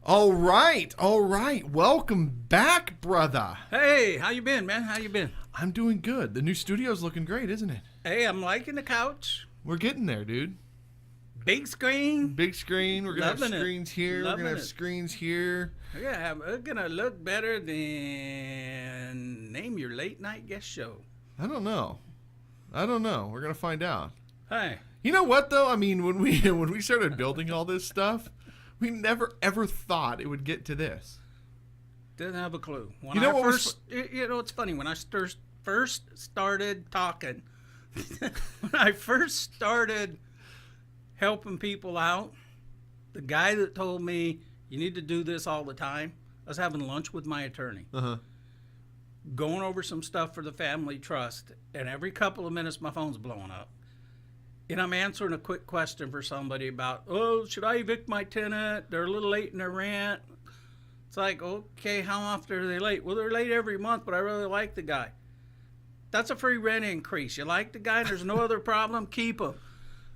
All right, all right. Welcome back, brother. Hey, how you been, man? How you been? I'm doing good. The new studio's looking great, isn't it? Hey, I'm liking the couch. We're getting there, dude. Big screen. Big screen. We're gonna have Loving it. screens here. Loving We're gonna have it. screens here. We're gonna look better than name your late night guest show. I don't know. We're gonna find out. Hey, You know what though? I mean, when we started building all this stuff, we never ever thought it would get to this. didn't have a clue. When You know I what was first, it's funny when I first started talking. When I first started helping people out, the guy that told me you need to do this all the time, I was having lunch with my attorney. Going over some stuff for the family trust, and every couple of minutes my phone's blowing up. And I'm answering a quick question for somebody about, oh, should I evict my tenant? They're a little late in their rent. It's like, okay, how often are they late? Well, they're late every month, but I really like the guy. That's a free rent increase. You like the guy and there's no other problem, keep him.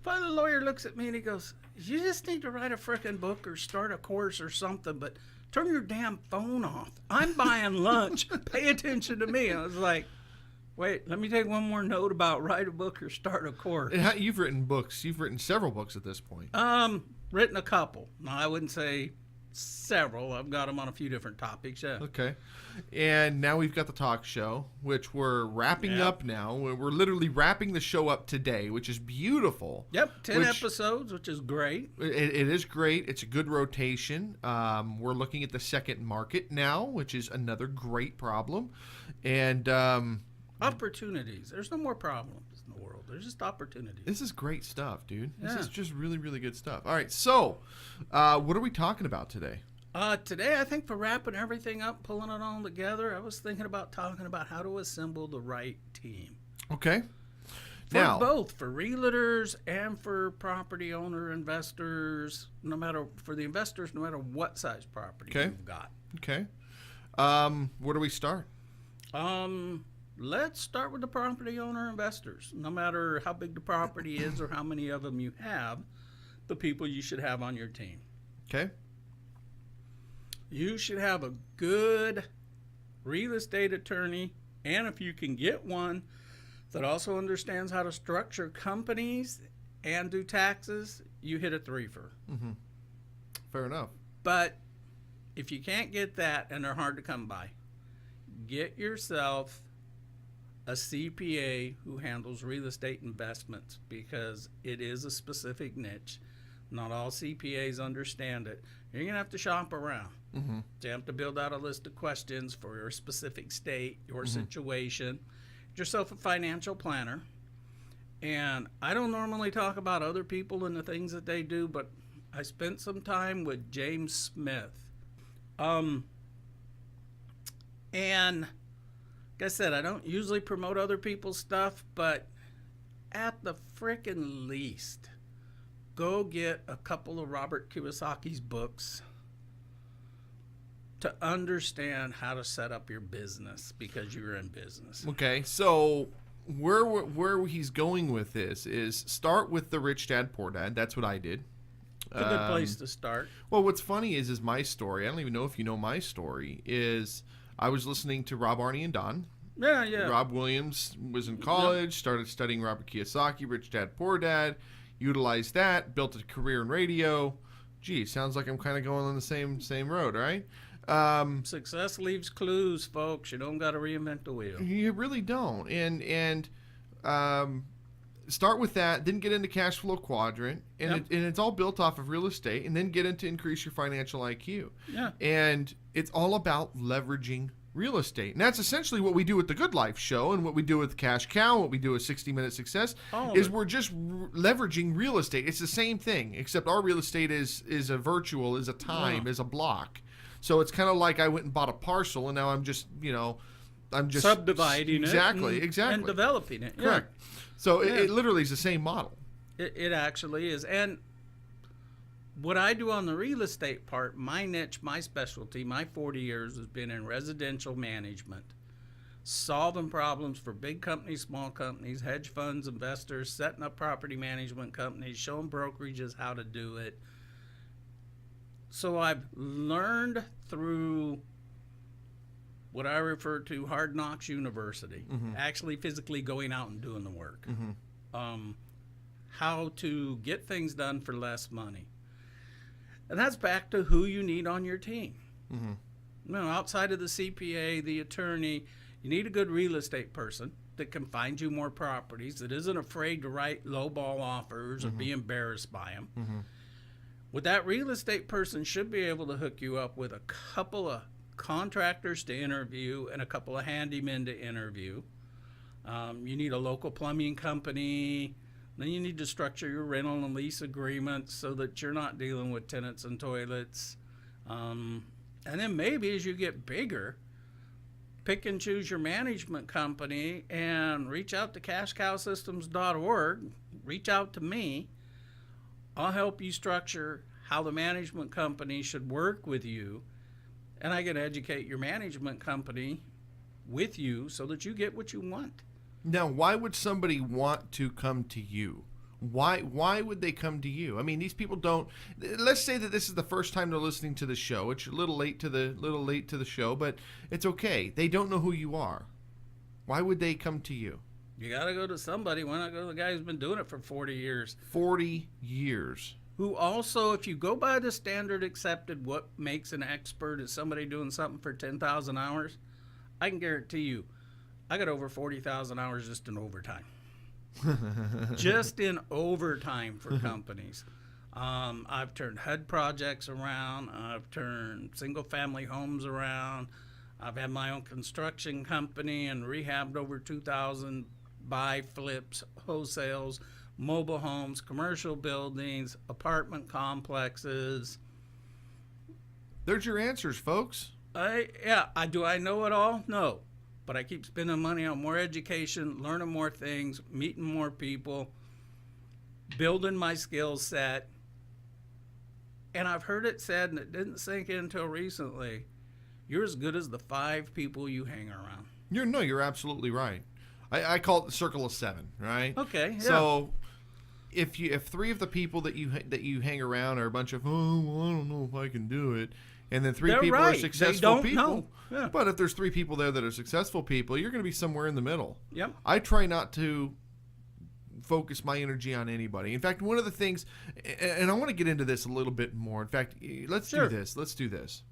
Finally, the lawyer looks at me and he goes, you just need to write a frickin' book or start a course or something, but turn your damn phone off. I'm buying lunch. Pay attention to me. And I was like, wait, let me take one more note about write a book or start a course. And you've written books. You've written several books at this point. Written a couple. No, I wouldn't say several. I've got them on a few different topics, yeah. Okay. And now we've got the talk show, which we're wrapping Yep. up now. We're literally wrapping the show up today, which is beautiful. Yep, 10 Which- episodes, which is great. It is great. It's a good rotation. We're looking at the second market now, which is another great problem. And Opportunities. There's no more problems in the world. There's just opportunities. this is great stuff, dude. This Yeah. is just really, really good stuff. All right, so what are we talking about today? Today, I think for wrapping everything up, pulling it all together, I was thinking about talking about how to assemble the right team. Okay. For Now, both, for realtors and for property owner investors, for the investors, no matter what size property Okay. you've got. okay. Where do we start? Let's start with the property owner investors. No matter how big the property is or how many of them you have, the people you should have on your team. Okay. You should have a good real estate attorney, and if you can get one that also understands how to structure companies and do taxes, you hit a threefer. Fair enough. But if you can't get that, and they're hard to come by, get yourself a CPA who handles real estate investments, because it is a specific niche. Not all CPAs understand it. You're going to have to shop around. You have to build out a list of questions for your specific state, your situation. Get yourself a financial planner. And I don't normally talk about other people and the things that they do, but I spent some time with James Smith. And like I said, I don't usually promote other people's stuff, but at the frickin' least, go get a couple of Robert Kiyosaki's books to understand how to set up your business, because you're in business. Okay, so where he's going with this is start with the Rich Dad Poor Dad. That's what I did. It's a good place to start. Well, what's funny is my story. I don't even know if you know my story. Is I was listening to Rob, Arnie, and Don. Yeah. Rob Williams was in college, started studying Robert Kiyosaki, Rich Dad Poor Dad, utilized that, built a career in radio. Gee, sounds like I'm kind of going on the same road, right? Success leaves clues, folks. You don't got to reinvent the wheel. You really don't. And start with that, then get into cash flow quadrant, and it's all built off of real estate, and then get into increase your financial IQ. Yeah. And it's all about leveraging real estate. And that's essentially what we do with the Good Life show, and what we do with Cash Cow, what we do with 60-Minute Success, is we're just leveraging real estate. It's the same thing, except our real estate is a virtual, is a time, is a block. So it's kind of like I went and bought a parcel, and now I'm just subdividing exactly, it and developing it. Correct. Yeah. So it literally is the same model. It actually is. And what I do on the real estate part, my niche, my specialty, my 40 years has been in residential management, solving problems for big companies, small companies, hedge funds, investors, setting up property management companies, showing brokerages how to do it, So I've learned through what I refer to Hard Knocks University, actually physically going out and doing the work, how to get things done for less money. And that's back to who you need on your team. Outside of the CPA, the attorney, you need a good real estate person that can find you more properties, that isn't afraid to write lowball offers or be embarrassed by them. With that real estate person should be able to hook you up with a couple of contractors to interview and a couple of handymen to interview. You need a local plumbing company. Then you need to structure your rental and lease agreements so that you're not dealing with tenants and toilets. And then maybe as you get bigger, pick and choose your management company and reach out to cashcowsystems.org. Reach out to me. I'll help you structure how the management company should work with you, and I can educate your management company with you so that you get what you want. Now, why would somebody want to come to you? Why would they come to you? I mean, these people don't. Let's say that this is the first time they're listening to the show. It's a little late to the show, but it's okay. They don't know who you are. Why would they come to you? You got to go to somebody. Why not go to the guy who's been doing it for 40 years? 40 years. Who also, if you go by the standard accepted, what makes an expert is somebody doing something for 10,000 hours, I can guarantee you, I got over 40,000 hours just in overtime. Just in overtime for companies. I've turned HUD projects around. I've turned single-family homes around. I've had my own construction company and rehabbed over 2,000 buy, flips, wholesales, mobile homes, commercial buildings, apartment complexes. There's your answers, folks. Do I know it all? No. But I keep spending money on more education, learning more things, meeting more people, building my skill set. And I've heard it said, and it didn't sink in until recently, you're as good as the 5 people you hang around. You're absolutely right. I call it the circle of 7, right? Okay. Yeah. So if 3 of the people that you hang around are a bunch of, I don't know if I can do it, and then 3 They're people right. are successful they don't people. Know. Yeah. But if there's 3 people there that are successful people, you're going to be somewhere in the middle. Yep. I try not to focus my energy on anybody. In fact, one of the things, and I want to get into this a little bit more. In fact, let's do this.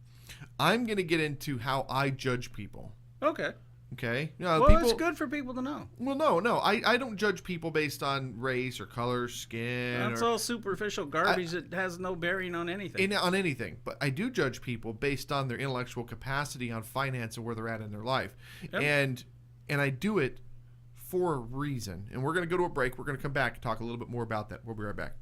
I'm going to get into how I judge people. Okay. Okay. It's good for people to know. Well, no. I don't judge people based on race or color, skin. That's all superficial garbage that has no bearing on anything. On anything. But I do judge people based on their intellectual capacity, on finance, and where they're at in their life. Yep. And I do it for a reason. And we're going to go to a break. We're going to come back and talk a little bit more about that. We'll be right back.